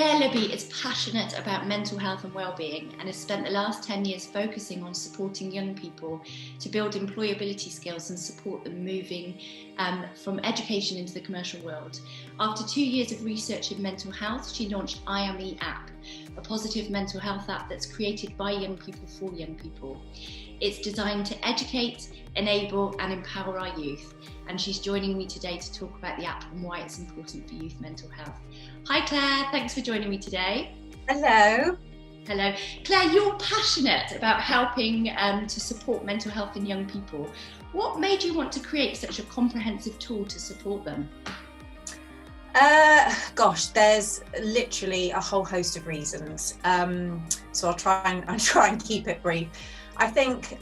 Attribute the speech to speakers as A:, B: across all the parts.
A: Claire Libby is passionate about mental health and wellbeing and has spent the last 10 years focusing on supporting young people to build employability skills and support them moving from education into the commercial world. After 2 years of research in mental health, she launched IME app, a positive mental health app that's created by young people for young people. It's designed to educate, enable and empower our youth. And she's joining me today to talk about the app and why it's important for youth mental health. Hi Claire, thanks for joining me today.
B: Hello.
A: Hello. Claire, you're passionate about helping to support mental health in young people. What made you want to create such a comprehensive tool to support them?
B: There's literally a whole host of reasons. So I'll try and keep it brief. I think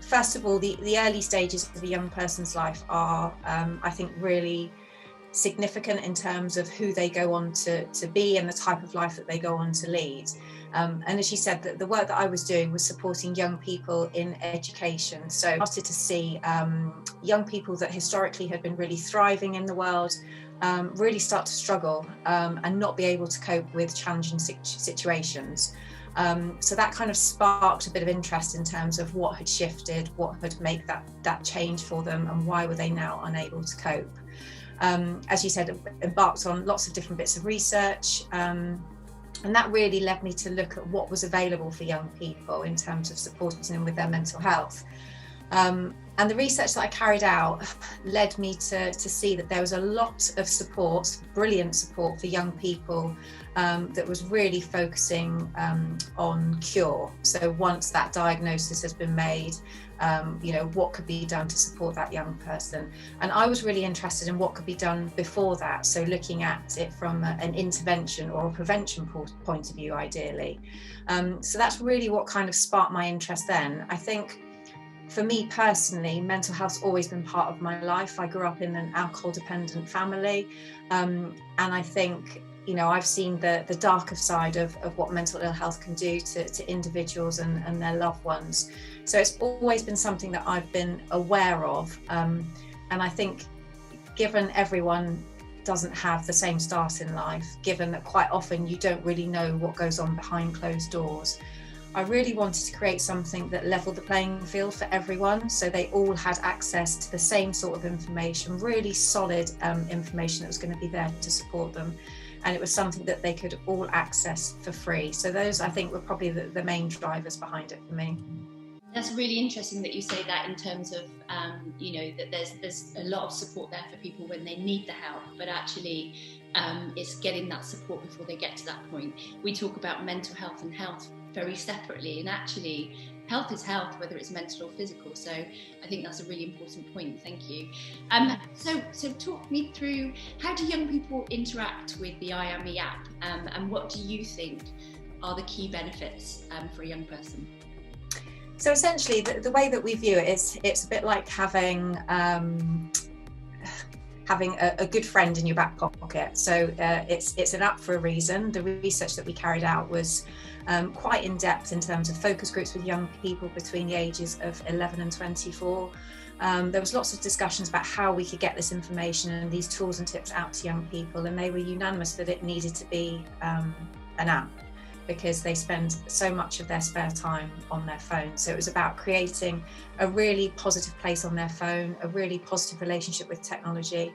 B: first of all, the early stages of a young person's life are, I think, really significant in terms of who they go on to be and the type of life that they go on to lead. And as you said, the work that I was doing was supporting young people in education. So I started to see young people that historically had been really thriving in the world really start to struggle and not be able to cope with challenging situations. So that kind of sparked a bit of interest in terms of what had shifted, what had made that change for them, and why were they now unable to cope. As you said, embarked on lots of different bits of research, and that really led me to look at what was available for young people in terms of supporting them with their mental health. And the research that I carried out led me to see that there was a lot of support, brilliant support for young people that was really focusing on cure. So once that diagnosis has been made, what could be done to support that young person. And I was really interested in what could be done before that. So looking at it from an intervention or a prevention point of view, ideally. So that's really what kind of sparked my interest then. I think for me personally, mental health's always been part of my life. I grew up in an alcohol dependent family. And I think, I've seen the darker side of what mental ill health can do to individuals and their loved ones. So it's always been something that I've been aware of. And I think given everyone doesn't have the same start in life, given that quite often you don't really know what goes on behind closed doors, I really wanted to create something that leveled the playing field for everyone, so they all had access to the same sort of information, really solid information that was going to be there to support them. And it was something that they could all access for free. So those, I think, were probably the main drivers behind it for me.
A: That's really interesting that you say that in terms of, that there's a lot of support there for people when they need the help, but actually it's getting that support before they get to that point. We talk about mental health and health very separately, and actually health is health, whether it's mental or physical. So I think that's a really important point. Thank you. So talk me through, how do young people interact with the IME app, and what do you think are the key benefits for a young person?
B: So essentially, the way that we view it is, it's a bit like having a good friend in your back pocket. So it's an app for a reason. The research that we carried out was quite in depth in terms of focus groups with young people between the ages of 11 and 24. There was lots of discussions about how we could get this information and these tools and tips out to young people, and they were unanimous that it needed to be an app, because they spend so much of their spare time on their phone. So it was about creating a really positive place on their phone, a really positive relationship with technology.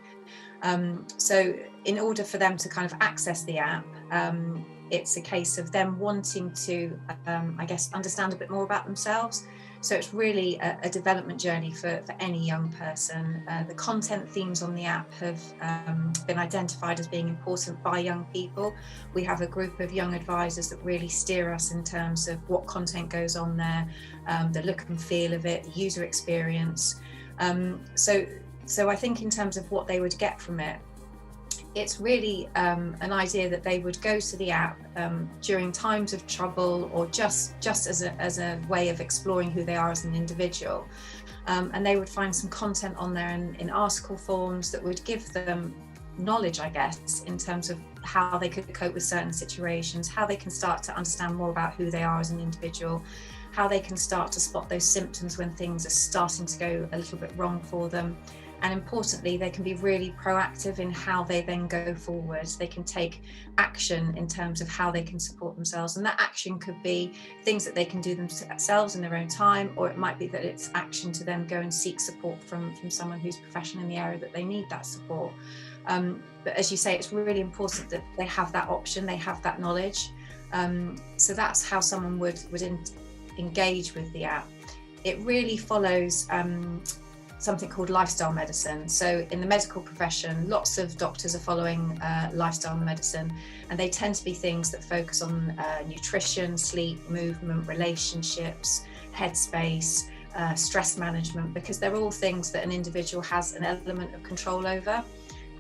B: So in order for them to kind of access the app, it's a case of them wanting to, understand a bit more about themselves. So it's really a development journey for any young person. The content themes on the app have been identified as being important by young people. We have a group of young advisors that really steer us in terms of what content goes on there, the look and feel of it, the user experience. So I think in terms of what they would get from it, it's really an idea that they would go to the app during times of trouble, or just as a way of exploring who they are as an individual. And they would find some content on there in article forms that would give them knowledge, I guess, in terms of how they could cope with certain situations, how they can start to understand more about who they are as an individual, how they can start to spot those symptoms when things are starting to go a little bit wrong for them, And importantly, they can be really proactive in how they then go forward. They can take action in terms of how they can support themselves. And that action could be things that they can do themselves in their own time, or it might be that it's action to then go and seek support from someone who's professional in the area that they need that support. But as you say, it's really important that they have that option, they have that knowledge. So that's how someone would engage with the app. It really follows something called lifestyle medicine. So in the medical profession, lots of doctors are following lifestyle medicine, and they tend to be things that focus on nutrition, sleep, movement, relationships, headspace, stress management, because they're all things that an individual has an element of control over.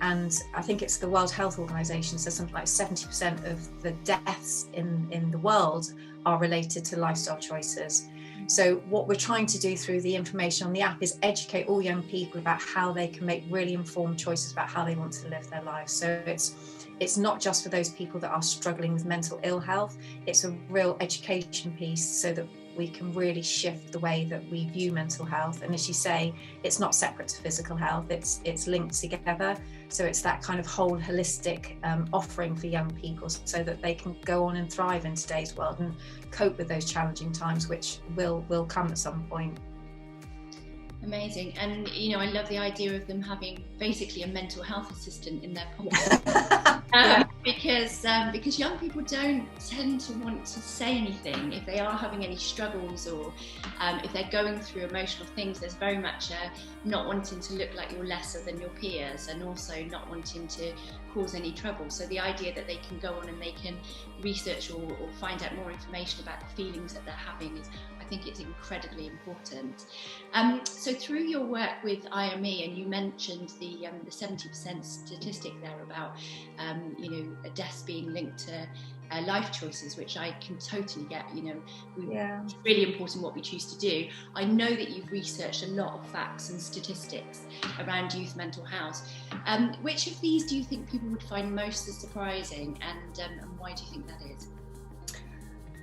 B: And I think it's the World Health Organization says something like 70% of the deaths in the world are related to lifestyle choices. So what we're trying to do through the information on the app is educate all young people about how they can make really informed choices about how they want to live their lives. So it's not just for those people that are struggling with mental ill health, it's a real education piece so that we can really shift the way that we view mental health. And as you say, it's not separate to physical health, it's linked together. So it's that kind of whole holistic offering for young people so that they can go on and thrive in today's world and cope with those challenging times, which will come at some point.
A: Amazing. And I love the idea of them having basically a mental health assistant in their pocket. Because young people don't tend to want to say anything if they are having any struggles, or if they're going through emotional things. There's very much not wanting to look like you're lesser than your peers, and also not wanting to cause any trouble. So the idea that they can go on and they can research or find out more information about the feelings that they're having is, I think it's incredibly important. So through your work with IME, and you mentioned the 70% statistic there about deaths being linked to life choices, which I can totally get. It's really important what we choose to do. I know that you've researched a lot of facts and statistics around youth mental health. Which of these do you think people would find most surprising, and why do you think that is?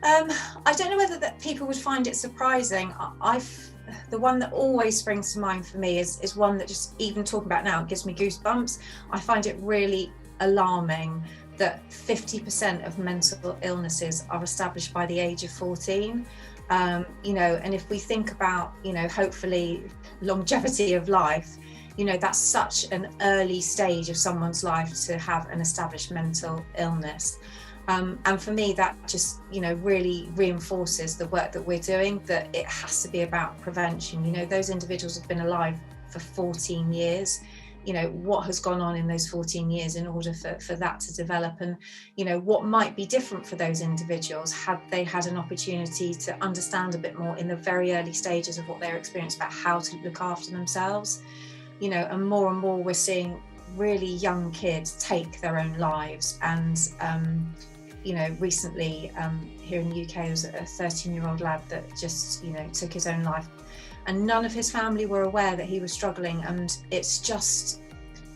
B: I don't know whether that people would find it surprising. The one that always springs to mind for me is one that, just even talking about now, it gives me goosebumps. I find it really alarming that 50% of mental illnesses are established by the age of 14. And if we think about, hopefully longevity of life, that's such an early stage of someone's life to have an established mental illness. And for me, that just, really reinforces the work that we're doing, that it has to be about prevention. Those individuals have been alive for 14 years. What has gone on in those 14 years in order for that to develop, and, what might be different for those individuals had they had an opportunity to understand a bit more in the very early stages of what they're experiencing about how to look after themselves. And more we're seeing really young kids take their own lives. And recently here in the UK, there was a 13-year-old lad that just took his own life, and none of his family were aware that he was struggling. And it's just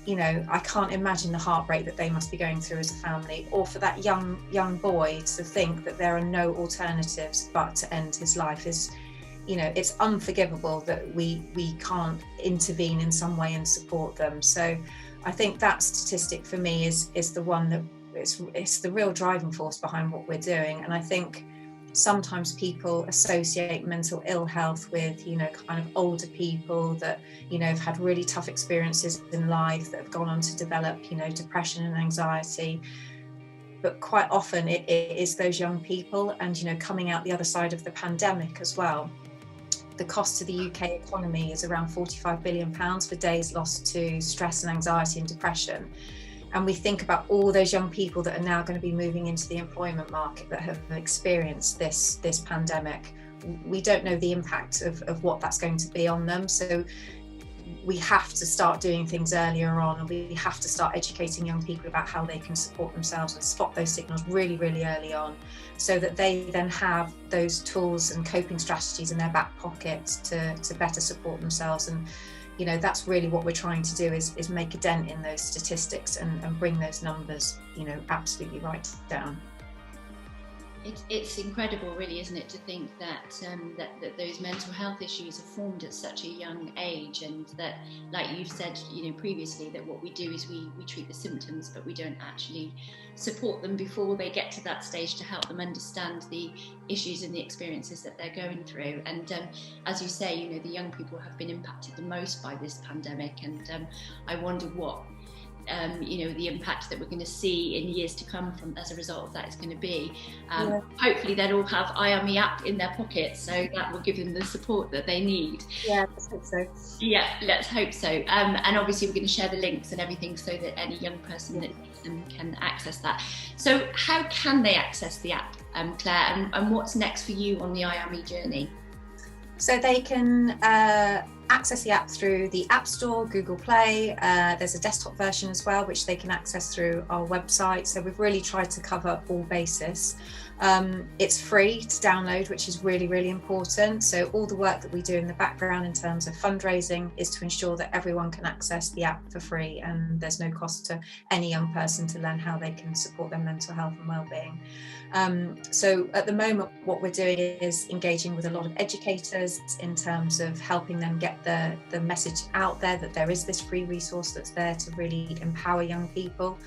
B: I can't imagine the heartbreak that they must be going through as a family, or for that young boy to think that there are no alternatives but to end his life. Is it's unforgivable that we can't intervene in some way and support them. So I think that statistic for me is the one that it's the real driving force behind what we're doing. And I think sometimes people associate mental ill health with kind of older people that have had really tough experiences in life, that have gone on to develop depression and anxiety. But quite often it is those young people, and coming out the other side of the pandemic as well. The cost to the UK economy is around £45 billion for days lost to stress and anxiety and depression. And we think about all those young people that are now going to be moving into the employment market that have experienced this pandemic. We don't know the impact of what that's going to be on them. So we have to start doing things earlier on, and we have to start educating young people about how they can support themselves and spot those signals really, really early on, so that they then have those tools and coping strategies in their back pocket to better support themselves. And that's really what we're trying to do, is make a dent in those statistics and bring those numbers absolutely right down.
A: It's incredible, really, isn't it, to think that, that those mental health issues are formed at such a young age, and that, like you've said, previously, that what we do is we treat the symptoms, but we don't actually support them before they get to that stage to help them understand the issues and the experiences that they're going through. And as you say, the young people have been impacted the most by this pandemic, and I wonder what the impact that we're going to see in years to come as a result of that is going to be. Hopefully they'll all have IAME app in their pockets, so that will give them the support that they need.
B: Yeah, let's hope so.
A: Yeah, let's hope so. And obviously we're going to share the links and everything so that any young person that needs them can access that. So how can they access the app, Claire, and what's next for you on the IAME journey?
B: So they can access the app through the App Store, Google Play. There's a desktop version as well, which they can access through our website. So we've really tried to cover all bases. It's free to download, which is really, really important. So all the work that we do in the background in terms of fundraising is to ensure that everyone can access the app for free, and there's no cost to any young person to learn how they can support their mental health and wellbeing. So at the moment, what we're doing is engaging with a lot of educators in terms of helping them get the message out there that there is this free resource that's there to really empower young people.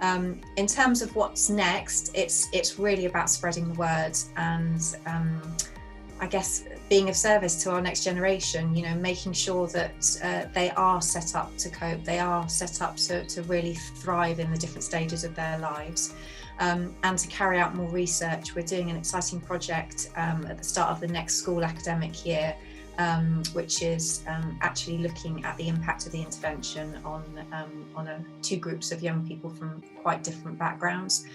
B: In terms of what's next, it's really about spreading the word and I guess being of service to our next generation, making sure that they are set up to cope, they are set up to really thrive in the different stages of their lives. And to carry out more research. We're doing an exciting project at the start of the next school academic year, which is actually looking at the impact of the intervention on two groups of young people from quite different backgrounds.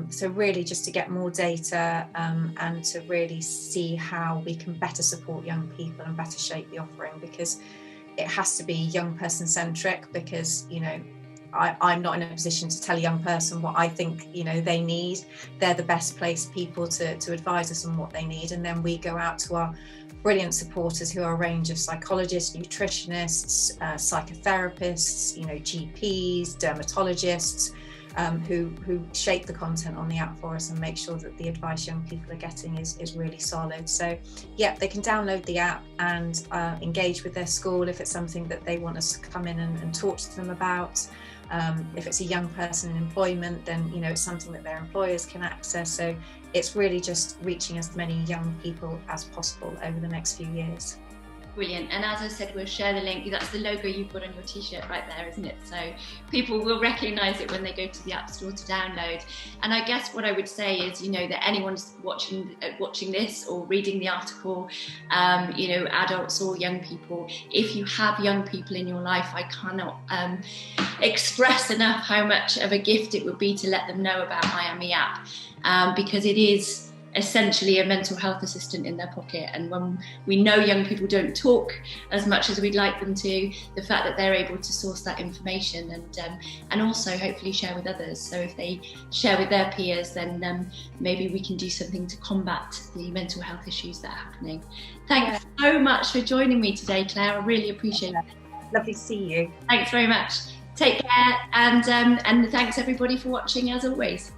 B: So really just to get more data and to really see how we can better support young people and better shape the offering, because it has to be young person centric, because I'm not in a position to tell a young person what I think they need. They're the best placed people to advise us on what they need, and then we go out to our brilliant supporters, who are a range of psychologists, nutritionists, psychotherapists, GPs, dermatologists, who shape the content on the app for us and make sure that the advice young people are getting is really solid. So yeah, they can download the app and engage with their school if it's something that they want us to come in and talk to them about. If it's a young person in employment, then it's something that their employers can access. So it's really just reaching as many young people as possible over the next few years.
A: Brilliant. And as I said, we'll share the link. That's the logo you've got on your t-shirt right there, isn't it? So people will recognise it when they go to the App Store to download. And I guess what I would say is, that anyone's watching this or reading the article, adults or young people, if you have young people in your life, I cannot express enough how much of a gift it would be to let them know about IAME app, because it is essentially a mental health assistant in their pocket. And when we know young people don't talk as much as we'd like them to, the fact that they're able to source that information and also hopefully share with others. So if they share with their peers, then maybe we can do something to combat the mental health issues that are happening. Thanks so much for joining me today, Claire. I really appreciate it.
B: Lovely to see you.
A: Thanks very much. Take care, and thanks everybody for watching as always.